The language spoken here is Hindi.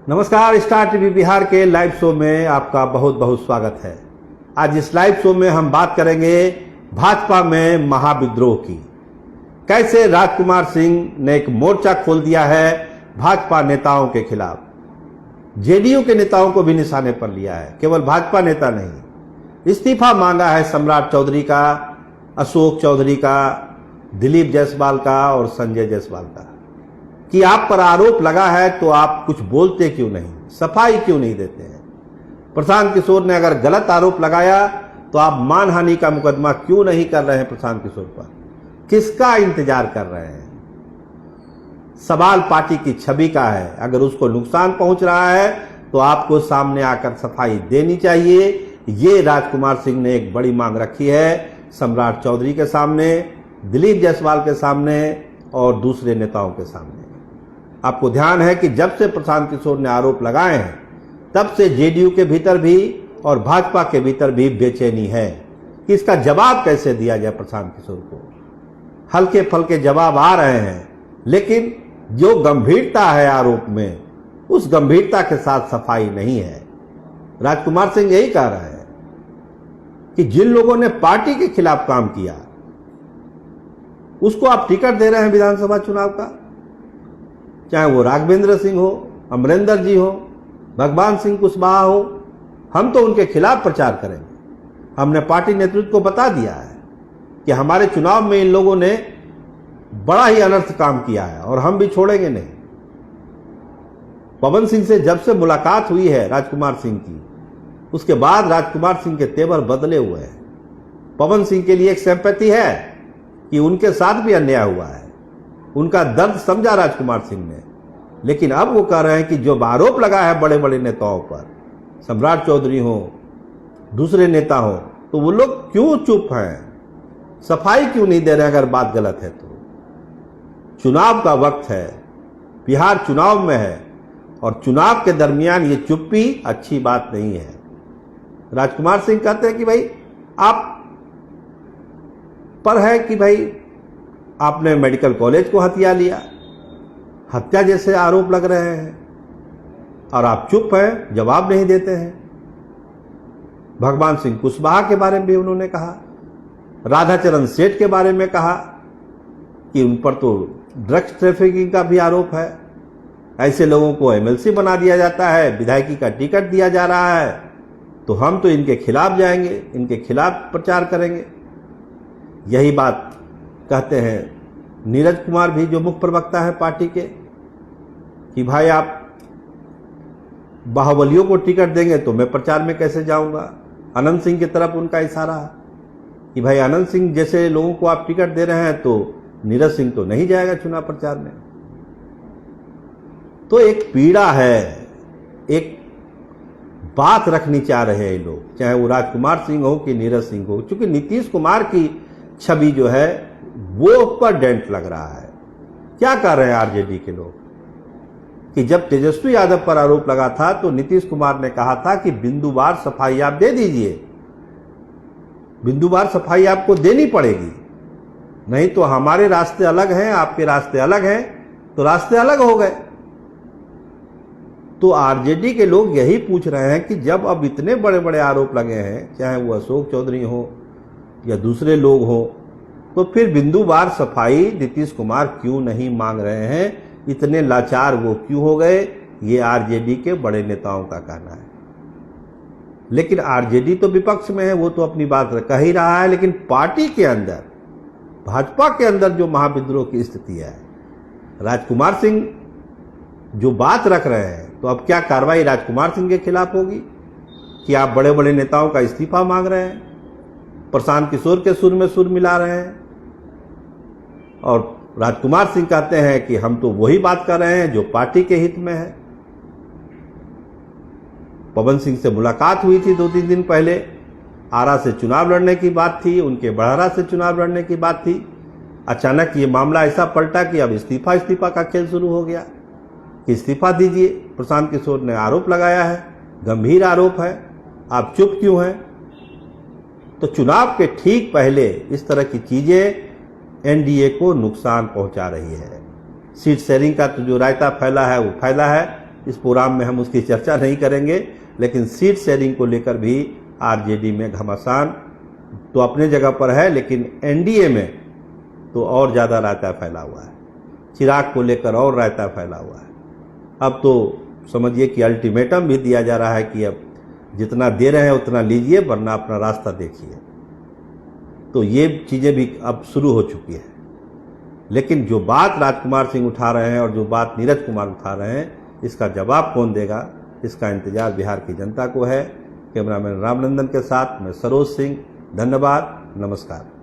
नमस्कार, स्टार टीवी बिहार के लाइव शो में आपका बहुत बहुत स्वागत है। आज इस लाइव शो में हम बात करेंगे भाजपा में महाविद्रोह की। कैसे राजकुमार सिंह ने एक मोर्चा खोल दिया है भाजपा नेताओं के खिलाफ। जेडीयू के नेताओं को भी निशाने पर लिया है, केवल भाजपा नेता नहीं। इस्तीफा मांगा है सम्राट चौधरी का, अशोक चौधरी का, दिलीप जायसवाल का और संजय जायसवाल का कि आप पर आरोप लगा है तो आप कुछ बोलते क्यों नहीं, सफाई क्यों नहीं देते हैं। प्रशांत किशोर ने अगर गलत आरोप लगाया तो आप मानहानि का मुकदमा क्यों नहीं कर रहे हैं प्रशांत किशोर पर, किसका इंतजार कर रहे हैं। सवाल पार्टी की छवि का है। अगर उसको नुकसान पहुंच रहा है तो आपको सामने आकर सफाई देनी चाहिए। ये राजकुमार सिंह ने एक बड़ी मांग रखी है सम्राट चौधरी के सामने, दिलीप जायसवाल के सामने और दूसरे नेताओं के सामने। आपको ध्यान है कि जब से प्रशांत किशोर ने आरोप लगाए हैं तब से जेडीयू के भीतर भी और भाजपा के भीतर भी बेचैनी है कि इसका जवाब कैसे दिया जाए। प्रशांत किशोर को हल्के फल्के जवाब आ रहे हैं, लेकिन जो गंभीरता है आरोप में, उस गंभीरता के साथ सफाई नहीं है। राजकुमार सिंह यही कह रहे हैं कि जिन लोगों ने पार्टी के खिलाफ काम किया उसको आप टिकट दे रहे हैं विधानसभा चुनाव का, चाहे वो राघवेंद्र सिंह हो, अमरेंद्र जी हो, भगवान सिंह कुशवाहा हो। हम तो उनके खिलाफ प्रचार करेंगे। हमने पार्टी नेतृत्व को बता दिया है कि हमारे चुनाव में इन लोगों ने बड़ा ही अनर्थ काम किया है और हम भी छोड़ेंगे नहीं। पवन सिंह से जब से मुलाकात हुई है राजकुमार सिंह की, उसके बाद राजकुमार सिंह के तेवर बदले हुए हैं। पवन सिंह के लिए एक सिंपैथी है कि उनके साथ भी अन्याय हुआ है, उनका दर्द समझा राजकुमार सिंह ने। लेकिन अब वो कह रहे हैं कि जो आरोप लगा है बड़े बड़े नेताओं पर, सम्राट चौधरी हो, दूसरे नेता हो, तो वो लोग क्यों चुप हैं, सफाई क्यों नहीं दे रहे हैं अगर बात गलत है तो। चुनाव का वक्त है, बिहार चुनाव में है और चुनाव के दरमियान ये चुप्पी अच्छी बात नहीं है। राजकुमार सिंह कहते हैं कि भाई आप पर है कि भाई आपने मेडिकल कॉलेज को हत्या लिया, हत्या जैसे आरोप लग रहे हैं और आप चुप हैं, जवाब नहीं देते हैं। भगवान सिंह कुशवाहा के बारे में भी उन्होंने कहा, राधाचरण सेठ के बारे में कहा कि उन पर तो ड्रग्स ट्रैफिकिंग का भी आरोप है। ऐसे लोगों को एमएलसी बना दिया जाता है, विधायकी का टिकट दिया जा रहा है, तो हम तो इनके खिलाफ जाएंगे, इनके खिलाफ प्रचार करेंगे। यही बात कहते हैं नीरज कुमार भी, जो मुख्य प्रवक्ता है पार्टी के, कि भाई आप बाहुबलियों को टिकट देंगे तो मैं प्रचार में कैसे जाऊंगा। अनंत सिंह की तरफ उनका इशारा है कि भाई अनंत सिंह जैसे लोगों को आप टिकट दे रहे हैं तो नीरज सिंह तो नहीं जाएगा चुनाव प्रचार में। तो एक पीड़ा है, एक बात रखनी चाह रहे हैं लोग, चाहे वो राजकुमार सिंह हो कि नीरज सिंह हो। क्योंकि नीतीश कुमार की छवि जो है वो पर डेंट लग रहा है। क्या कर रहे हैं आरजेडी के लोग कि जब तेजस्वी यादव पर आरोप लगा था तो नीतीश कुमार ने कहा था कि बिंदुवार सफाई आप दे दीजिए, बिंदुवार सफाई आपको देनी पड़ेगी, नहीं तो हमारे रास्ते अलग हैं, आपके रास्ते अलग हैं, तो रास्ते अलग हो गए। तो आरजेडी के लोग यही पूछ रहे हैं कि जब अब इतने बड़े बड़े आरोप लगे हैं, चाहे वो अशोक चौधरी हो या दूसरे लोग हो, तो फिर बिंदुवार सफाई नीतीश कुमार क्यों नहीं मांग रहे हैं, इतने लाचार वो क्यों हो गए। ये आरजेडी के बड़े नेताओं का कहना है। लेकिन आरजेडी तो विपक्ष में है, वो तो अपनी बात कह ही रहा है, लेकिन पार्टी के अंदर, भाजपा के अंदर जो महाविद्रोह की स्थिति है, राजकुमार सिंह जो बात रख रहे हैं, तो अब क्या कार्रवाई राजकुमार सिंह के खिलाफ होगी कि आप बड़े बड़े नेताओं का इस्तीफा मांग रहे हैं, प्रशांत किशोर के सुर में सुर मिला रहे हैं। और राजकुमार सिंह कहते हैं कि हम तो वही बात कर रहे हैं जो पार्टी के हित में है। पवन सिंह से मुलाकात हुई थी 2-3 दिन पहले, आरा से चुनाव लड़ने की बात थी, उनके बड़हरा से चुनाव लड़ने की बात थी। अचानक ये मामला ऐसा पलटा कि अब इस्तीफा का खेल शुरू हो गया कि इस्तीफा दीजिए। प्रशांत किशोर ने आरोप लगाया है, गंभीर आरोप है, आप चुप क्यों हैं। तो चुनाव के ठीक पहले इस तरह की चीजें एनडीए को नुकसान पहुंचा रही है। सीट शेयरिंग का तो जो रायता फैला है वो फैला है, इस प्रोग्राम में हम उसकी चर्चा नहीं करेंगे, लेकिन सीट शेयरिंग को लेकर भी आरजेडी में घमासान तो अपने जगह पर है, लेकिन एनडीए में तो और ज़्यादा रायता फैला हुआ है। चिराग को लेकर और रायता फैला हुआ है। अब तो समझिए कि अल्टीमेटम भी दिया जा रहा है कि अब जितना दे रहे हैं उतना लीजिए, वरना अपना रास्ता देखिए। तो ये चीज़ें भी अब शुरू हो चुकी है। लेकिन जो बात राजकुमार सिंह उठा रहे हैं और जो बात नीरज कुमार उठा रहे हैं, इसका जवाब कौन देगा, इसका इंतजार बिहार की जनता को है। कैमरामैन रामनंदन के साथ मैं सरोज सिंह, धन्यवाद, नमस्कार।